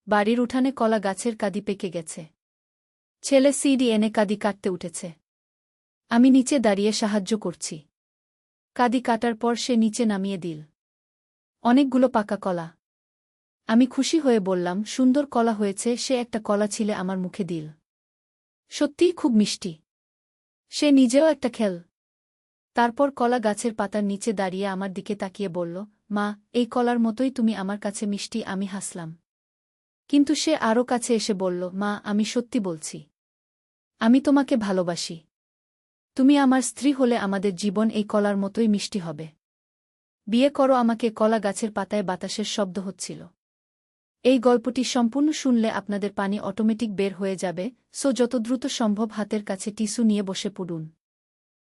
বাড়ির উঠানে কলা গাছের কাঁদি পেকে গেছে। ছেলে সিডি এনে কাঁদি কাটতে উঠেছে। আমি নিচে দাঁড়িয়ে সাহায্য করছি। কাঁদি কাটার পর সে নিচে নামিয়ে দিল অনেকগুলো পাকা কলা। আমি খুশি হয়ে বললাম, সুন্দর কলা হয়েছে। সে একটা কলা ছিলে আমার মুখে দিল। সত্যিই খুব মিষ্টি। সে নিজেও একটা খেল। তারপর কলা গাছের পাতার নিচে দাঁড়িয়ে আমার দিকে তাকিয়ে বলল, মা, এই কলার মতোই তুমি আমার কাছে মিষ্টি। আমি হাসলাম। কিন্তু সে আরও কাছে এসে বলল, মা, আমি সত্যি বলছি। আমি তোমাকে ভালোবাসি। তুমি আমার স্ত্রী হলে আমাদের জীবন এই কলার মতোই মিষ্টি হবে। বিয়ে করো আমাকে। কলা গাছের পাতায় বাতাসের শব্দ হচ্ছিল। এই গল্পটি সম্পূর্ণ শুনলে আপনাদের পানি অটোমেটিক বের হয়ে যাবে, সো যত দ্রুত সম্ভব হাতের কাছে টিস্যু নিয়ে বসে পড়ুন।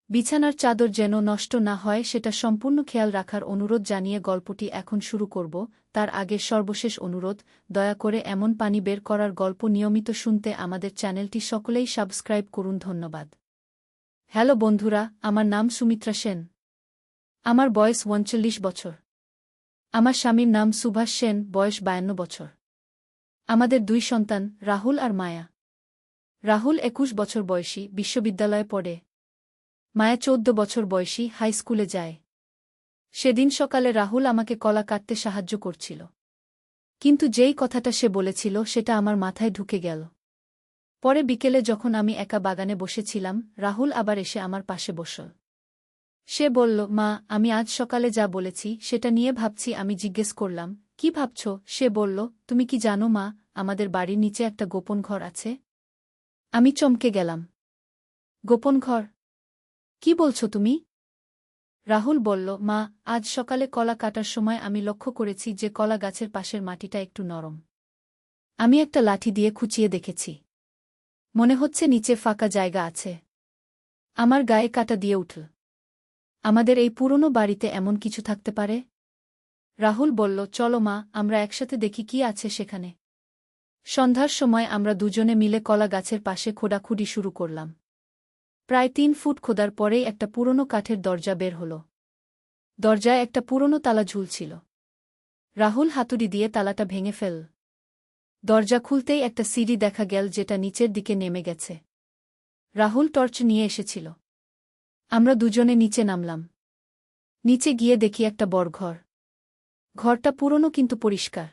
বিছানার চাদর যেন নষ্ট না হয় সেটা সম্পূর্ণ খেয়াল রাখার অনুরোধ জানিয়ে গল্পটি এখন শুরু করব। তার আগে সর্বশেষ অনুরোধ, দয়া করে এমন পানি বের করার গল্প নিয়মিত শুনতে আমাদের চ্যানেলটি সকলেই সাবস্ক্রাইব করুন। ধন্যবাদ। হ্যালো বন্ধুরা, আমার নাম সুমিত্রা সেন। আমার বয়স ৩৯ বছর। আমার স্বামীর নাম সুভাষ সেন, বয়স ৫২ বছর। আমাদের ২ সন্তান, রাহুল আর মায়া। রাহুল ২১ বছর বয়সী, বিশ্ববিদ্যালয়ে পড়ে। মায়া ১৪ বছর বয়সী, হাই স্কুলে যায়। সেদিন সকালে রাহুল আমাকে কলা কাটতে সাহায্য করছিল। কিন্তু যেই কথাটা সে বলেছিল সেটা আমার মাথায় ঢুকে গেল। পরে বিকেলে যখন আমি একা বাগানে বসেছিলাম, রাহুল আবার এসে আমার পাশে বসল। সে বলল, মা, আমি আজ সকালে যা বলেছি সেটা নিয়ে ভাবছি। আমি জিজ্ঞেস করলাম, কি ভাবছ? সে বলল, তুমি কি জানো মা, আমাদের বাড়ির নিচে একটা গোপন ঘর আছে। আমি চমকে গেলাম। গোপন ঘর? কি বলছো তুমি? রাহুল বলল, মা, আজ সকালে কলা কাটার সময় আমি লক্ষ্য করেছি যে কলা গাছের পাশের মাটিটা একটু নরম। আমি একটা লাঠি দিয়ে খুঁচিয়ে দেখেছি। মনে হচ্ছে নিচে ফাঁকা জায়গা আছে। আমার গায়ে কাঁটা দিয়ে উঠল। আমাদের এই পুরনো বাড়িতে এমন কিছু থাকতে পারে? রাহুল বলল, চলো মা, আমরা একসাথে দেখি কি আছে সেখানে। সন্ধ্যার সময় আমরা দুজনে মিলে কলা গাছের পাশে খোঁড়াখুঁড়ি শুরু করলাম। প্রায় ৩ ফুট খোদার পরেই একটা পুরনো কাঠের দরজা বের হল। দরজায় একটা পুরনো তালা ঝুলছিল। রাহুল হাতুড়ি দিয়ে তালাটা ভেঙে ফেল। দরজা খুলতেই একটা সিঁড়ি দেখা গেল যেটা নিচের দিকে নেমে গেছে। রাহুল টর্চ নিয়ে এসেছিল। আমরা দুজনে নিচে নামলাম। নিচে গিয়ে দেখি একটা বড় ঘর। ঘরটা পুরনো কিন্তু পরিষ্কার।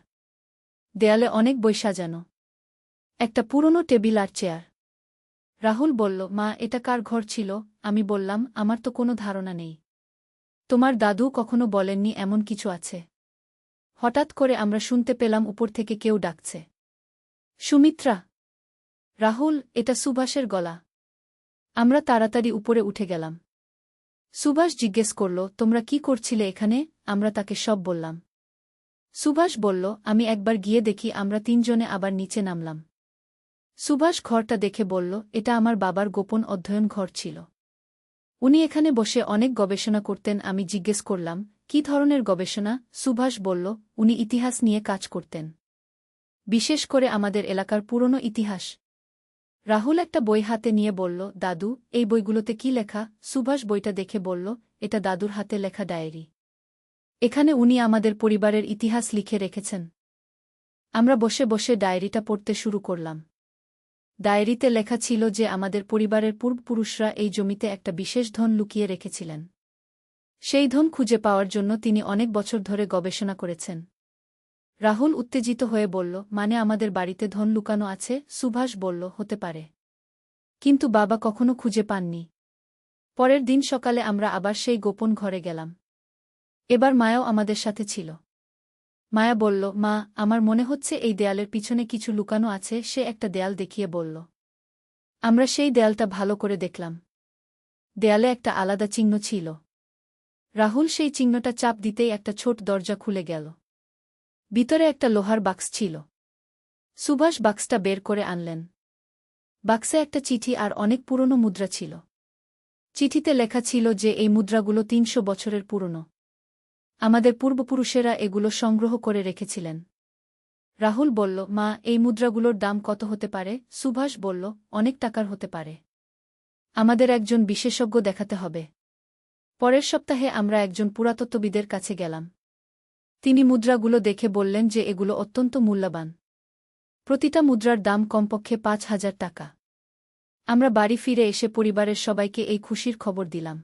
দেয়ালে অনেক বই সাজানো। একটা পুরনো টেবিল আর চেয়ার। রাহুল বলল, মা, এটা কার ঘর ছিল? আমি বললাম, আমার তো কোনো ধারণা নেই। তোমার দাদু কখনো বলেননি এমন কিছু আছে? হঠাৎ করে আমরা শুনতে পেলাম উপর থেকে কেউ ডাকছে, সুমিত্রা। রাহুল, এটা সুভাষের গলা। আমরা তাড়াতাড়ি উপরে উঠে গেলাম। সুভাষ জিজ্ঞেস করল, তোমরা কি করছিলে এখানে? আমরা তাকে সব বললাম। সুভাষ বলল, আমি একবার গিয়ে দেখি। আমরা ৩ জনে আবার নিচে নামলাম। সুভাষ ঘরটা দেখে বলল, এটা আমার বাবার গোপন অধ্যয়ন ঘর ছিল। উনি এখানে বসে অনেক গবেষণা করতেন। আমি জিজ্ঞেস করলাম, কি ধরনের গবেষণা? সুভাষ বলল, উনি ইতিহাস নিয়ে কাজ করতেন। বিশেষ করে আমাদের এলাকার পুরনো ইতিহাস। রাহুল একটা বই হাতে নিয়ে বলল, দাদু, এই বইগুলোতে কি লেখা? সুভাষ বইটা দেখে বলল, এটা দাদুর হাতে লেখা ডায়েরি। এখানে উনি আমাদের পরিবারের ইতিহাস লিখে রেখেছেন। আমরা বসে বসে ডায়েরিটা পড়তে শুরু করলাম। ডায়েরিতে লেখা ছিল যে আমাদের পরিবারের পূর্বপুরুষরা এই জমিতে একটা বিশেষ ধন লুকিয়ে রেখেছিলেন। সেই ধন খুঁজে পাওয়ার জন্য তিনি অনেক বছর ধরে গবেষণা করেছেন। রাহুল উত্তেজিত হয়ে বলল, মানে আমাদের বাড়িতে ধন লুকানো আছে? সুভাষ বলল, হতে পারে। কিন্তু বাবা কখনো খুঁজে পাননি। পরের দিন সকালে আমরা আবার সেই গোপন ঘরে গেলাম। এবার মায়াও আমাদের সাথে ছিল। মায়া বলল, মা, আমার মনে হচ্ছে এই দেয়ালের পিছনে কিছু লুকানো আছে। সে একটা দেয়াল দেখিয়ে বলল। আমরা সেই দেয়ালটা ভালো করে দেখলাম। দেয়ালে একটা আলাদা চিহ্ন ছিল। রাহুল সেই চিহ্নটা চাপ দিতেই একটা ছোট দরজা খুলে গেল। ভিতরে একটা লোহার বাক্স ছিল। সুভাষ বাক্সটা বের করে আনলেন। বাক্সে একটা চিঠি আর অনেক পুরনো মুদ্রা ছিল। চিঠিতে লেখা ছিল যে এই মুদ্রাগুলো ৩০০ বছরের পুরনো। আমাদের পূর্বপুরুষেরা এগুলো সংগ্রহ করে রেখেছিলেন। রাহুল বলল, মা, এই মুদ্রাগুলোর দাম কত হতে পারে? সুভাষ বলল, অনেক টাকার হতে পারে। আমাদের একজন বিশেষজ্ঞ দেখাতে হবে। পরের সপ্তাহে আমরা একজন পুরাতত্ত্ববিদের কাছে গেলাম। তিনি মুদ্রাগুলো দেখে বললেন যে এগুলো অত্যন্ত মূল্যবান। প্রতিটা মুদ্রার দাম কমপক্ষে ৫,০০০ টাকা। আমরা বাড়ি ফিরে এসে পরিবারের সবাইকে এই খুশির খবর দিলাম।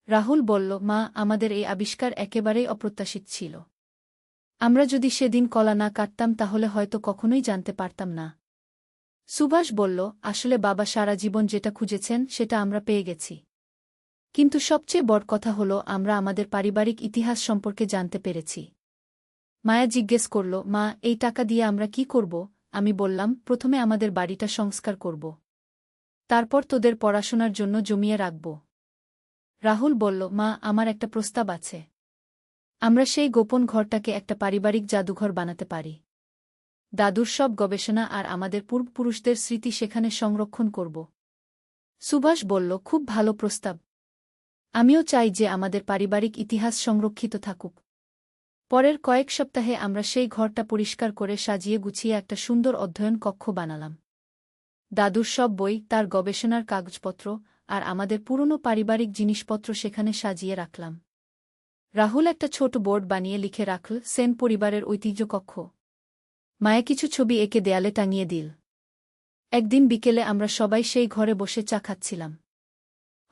রাহুল বলল, মা, আমাদের এই আবিষ্কার একেবারেই অপ্রত্যাশিত ছিল। আমরা যদি সেদিন কলা না কাটতাম তাহলে হয়তো কখনোই জানতে পারতাম না। সুভাষ বলল, আসলে বাবা সারা জীবন যেটা খুঁজেছেন সেটা আমরা পেয়ে গেছি। কিন্তু সবচেয়ে বড় কথা হল আমরা আমাদের পারিবারিক ইতিহাস সম্পর্কে জানতে পেরেছি। মায়া জিজ্ঞেস করল, মা, এই টাকা দিয়ে আমরা কি করব? আমি বললাম, প্রথমে আমাদের বাড়িটা সংস্কার করব। তারপর তোদের পড়াশোনার জন্য জমিয়ে রাখব। রাহুল বলল, মা, আমার একটা প্রস্তাব আছে। আমরা সেই গোপন ঘরটাকে একটা পারিবারিক জাদুঘর বানাতে পারি। দাদুর সব গবেষণা আর আমাদের পূর্বপুরুষদের স্মৃতি সেখানে সংরক্ষণ করব। সুভাষ বলল, খুব ভালো প্রস্তাব। আমিও চাই যে আমাদের পারিবারিক ইতিহাস সংরক্ষিত থাকুক। পরের কয়েক সপ্তাহে আমরা সেই ঘরটা পরিষ্কার করে সাজিয়ে গুছিয়ে একটা সুন্দর অধ্যয়ন কক্ষ বানালাম। দাদুর সব বই, তার গবেষণার কাগজপত্র আর আমাদের পুরনো পারিবারিক জিনিসপত্র সেখানে সাজিয়ে রাখলাম। রাহুল একটা ছোট বোর্ড বানিয়ে লিখে রাখল, সেন পরিবারের ঐতিহ্য কক্ষ। মায়া কিছু ছবি এঁকে দেয়ালে টাঙিয়ে দিল। একদিন বিকেলে আমরা সবাই সেই ঘরে বসে চা খাচ্ছিলাম।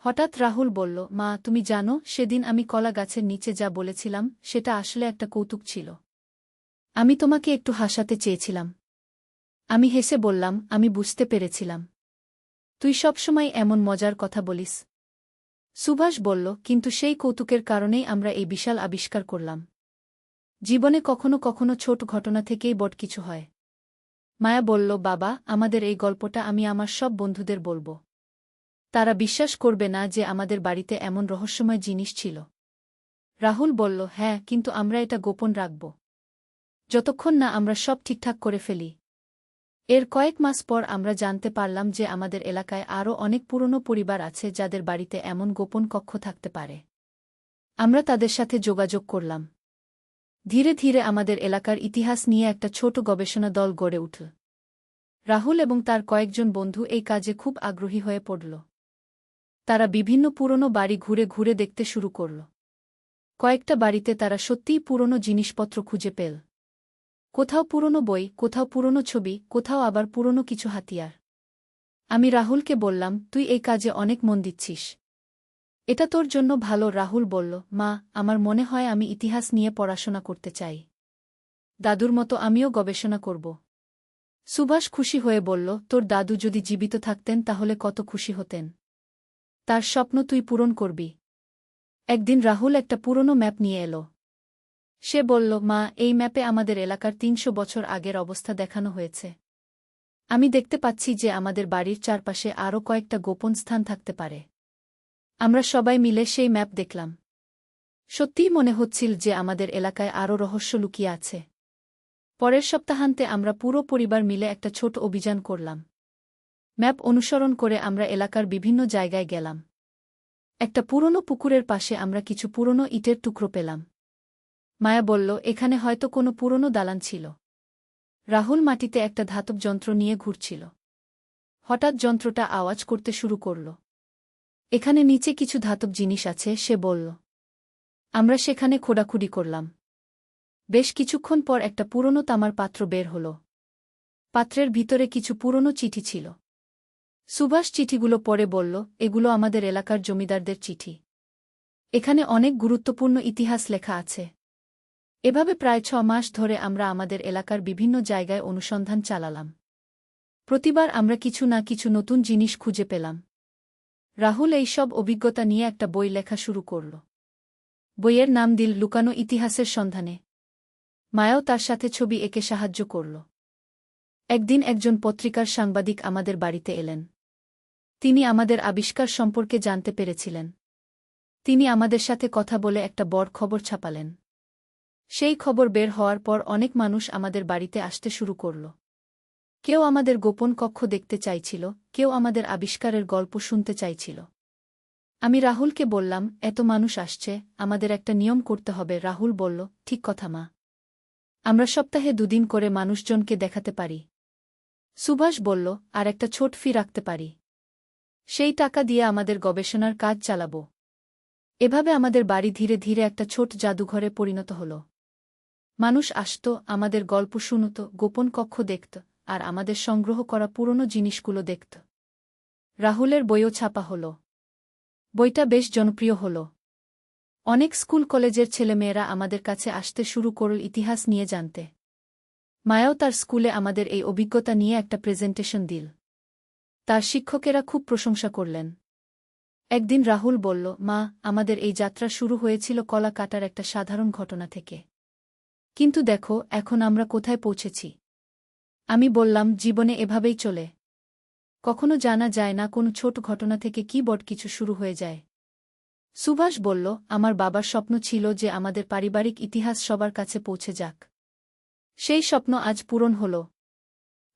হঠাৎ রাহুল বলল, মা, তুমি জানো, সেদিন আমি কলা গাছের নিচে যা বলেছিলাম সেটা আসলে একটা কৌতুক ছিল। আমি তোমাকে একটু হাসাতে চেয়েছিলাম। আমি হেসে বললাম, আমি বুঝতে পেরেছিলাম। তুই সবসময় এমন মজার কথা বলিস। সুভাষ বলল, কিন্তু সেই কৌতুকের কারণেই আমরা এই বিশাল আবিষ্কার করলাম। জীবনে কখনো কখনো ছোট ঘটনা থেকেই বড় কিছু হয়। মায়া বলল, বাবা, আমাদের এই গল্পটা আমি আমার সব বন্ধুদের বলব। তারা বিশ্বাস করবে না যে আমাদের বাড়িতে এমন রহস্যময় জিনিস ছিল। রাহুল বলল, হ্যাঁ, কিন্তু আমরা এটা গোপন রাখব, যতক্ষণ না আমরা সব ঠিকঠাক করে ফেলি। এর কয়েক মাস পর আমরা জানতে পারলাম যে আমাদের এলাকায় আরও অনেক পুরনো পরিবার আছে যাদের বাড়িতে এমন গোপন কক্ষ থাকতে পারে। আমরা তাদের সাথে যোগাযোগ করলাম। ধীরে ধীরে আমাদের এলাকার ইতিহাস নিয়ে একটা ছোট গবেষণা দল গড়ে উঠল। রাহুল এবং তার কয়েকজন বন্ধু এই কাজে খুব আগ্রহী হয়ে পড়ল। তারা বিভিন্ন পুরনো বাড়ি ঘুরে ঘুরে দেখতে শুরু করল। কয়েকটা বাড়িতে তারা সত্যিই পুরনো জিনিসপত্র খুঁজে পেল। কোথাও পুরনো বই, কোথাও পুরনো ছবি, কোথাও আবার পুরনো কিছু হাতিয়ার। আমি রাহুলকে বললাম, তুই এই কাজে অনেক মন দিচ্ছিস। এটা তোর জন্য ভালো। রাহুল বলল, মা, আমার মনে হয় আমি ইতিহাস নিয়ে পড়াশোনা করতে চাই। দাদুর মতো আমিও গবেষণা করব। সুভাষ খুশি হয়ে বলল, তোর দাদু যদি জীবিত থাকতেন তাহলে কত খুশি হতেন। তার স্বপ্ন তুই পূরণ করবি। একদিন রাহুল একটা পুরনো ম্যাপ নিয়ে এলো। সে বলল, মা, এই ম্যাপে আমাদের এলাকার ৩০০ বছর আগের অবস্থা দেখানো হয়েছে। আমি দেখতে পাচ্ছি যে আমাদের বাড়ির চারপাশে আরও কয়েকটা গোপন স্থান থাকতে পারে। আমরা সবাই মিলে সেই ম্যাপ দেখলাম। সত্যিই মনে হচ্ছিল যে আমাদের এলাকায় আরও রহস্য লুকিয়ে আছে। পরের সপ্তাহান্তে আমরা পুরো পরিবার মিলে একটা ছোট অভিযান করলাম। ম্যাপ অনুসরণ করে আমরা এলাকার বিভিন্ন জায়গায় গেলাম। একটা পুরনো পুকুরের পাশে আমরা কিছু পুরনো ইটের টুকরো পেলাম। মায়া বলল, এখানে হয়তো কোনো পুরনো দালান ছিল। রাহুল মাটিতে একটা ধাতব যন্ত্র নিয়ে ঘুরছিল। হঠাৎ যন্ত্রটা আওয়াজ করতে শুরু করল। এখানে নিচে কিছু ধাতব জিনিস আছে, সে বলল। আমরা সেখানে খোঁড়াখুড়ি করলাম। বেশ কিছুক্ষণ পর একটা পুরনো তামার পাত্র বের হল। পাত্রের ভিতরে কিছু পুরনো চিঠি ছিল। সুভাষ চিঠিগুলো পড়ে বলল, এগুলো আমাদের এলাকার জমিদারদের চিঠি। এখানে অনেক গুরুত্বপূর্ণ ইতিহাস লেখা আছে। এভাবে প্রায় ৬ মাস ধরে আমরা আমাদের এলাকার বিভিন্ন জায়গায় অনুসন্ধান চালালাম। প্রতিবার আমরা কিছু না কিছু নতুন জিনিস খুঁজে পেলাম। রাহুল এই সব অভিজ্ঞতা নিয়ে একটা বই লেখা শুরু করল। বইয়ের নাম দিল লুকানো ইতিহাসের সন্ধানে। মায়াও তার সাথে ছবি এঁকে সাহায্য করল। একদিন একজন পত্রিকার সাংবাদিক আমাদের বাড়িতে এলেন। তিনি আমাদের আবিষ্কার সম্পর্কে জানতে পেরেছিলেন। তিনি আমাদের সাথে কথা বলে একটা বড় খবর ছাপালেন। সেই খবর বের হওয়ার পর অনেক মানুষ আমাদের বাড়িতে আসতে শুরু করল। কেউ আমাদের গোপন কক্ষ দেখতে চাইছিল, কেউ আমাদের আবিষ্কারের গল্প শুনতে চাইছিল। আমি রাহুলকে বললাম, এত মানুষ আসছে, আমাদের একটা নিয়ম করতে হবে। রাহুল বলল, ঠিক কথা মা। আমরা সপ্তাহে ২ দিন করে মানুষজনকে দেখাতে পারি। সুভাষ বলল, আর একটা ছোট ফি রাখতে পারি। সেই টাকা দিয়ে আমাদের গবেষণার কাজ চালাব। এভাবে আমাদের বাড়ি ধীরে ধীরে একটা ছোট জাদুঘরে পরিণত হল। মানুষ আসত, আমাদের গল্প শুনত, গোপন কক্ষ দেখত, আর আমাদের সংগ্রহ করা পুরনো জিনিসগুলো দেখত। রাহুলের বইও ছাপা হল। বইটা বেশ জনপ্রিয় হল। অনেক স্কুল কলেজের ছেলেমেয়েরা আমাদের কাছে আসতে শুরু করল ইতিহাস নিয়ে জানতে। মায়াও তার স্কুলে আমাদের এই অভিজ্ঞতা নিয়ে একটা প্রেজেন্টেশন দিল। তার শিক্ষকেরা খুব প্রশংসা করলেন। একদিন রাহুল বলল, মা, আমাদের এই যাত্রা শুরু হয়েছিল কলা কাটার একটা সাধারণ ঘটনা থেকে। কিন্তু দেখো এখন আমরা কোথায় পৌঁছেছি। আমি বললাম, জীবনে এভাবেই চলে। কখনো জানা যায় না কোন ছোট ঘটনা থেকে কি বড় কিছু শুরু হয়ে যায়। সুভাষ বলল, আমার বাবার স্বপ্ন ছিল যে আমাদের পারিবারিক ইতিহাস সবার কাছে পৌঁছে যাক। সেই স্বপ্ন আজ পূরণ হল।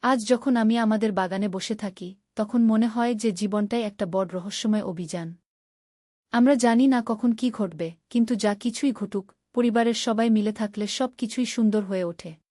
আজ যখন আমি আমাদের বাগানে বসে থাকি, তখন মনে হয় যে জীবনটাই একটা বড় রহস্যময় অভিযান। আমরা জানি না কখন কি ঘটবে, কিন্তু যা কিছুই ঘটুক, পরিবারের সবাই মিলে থাকলে সব কিছুই সুন্দর হয়ে ওঠে।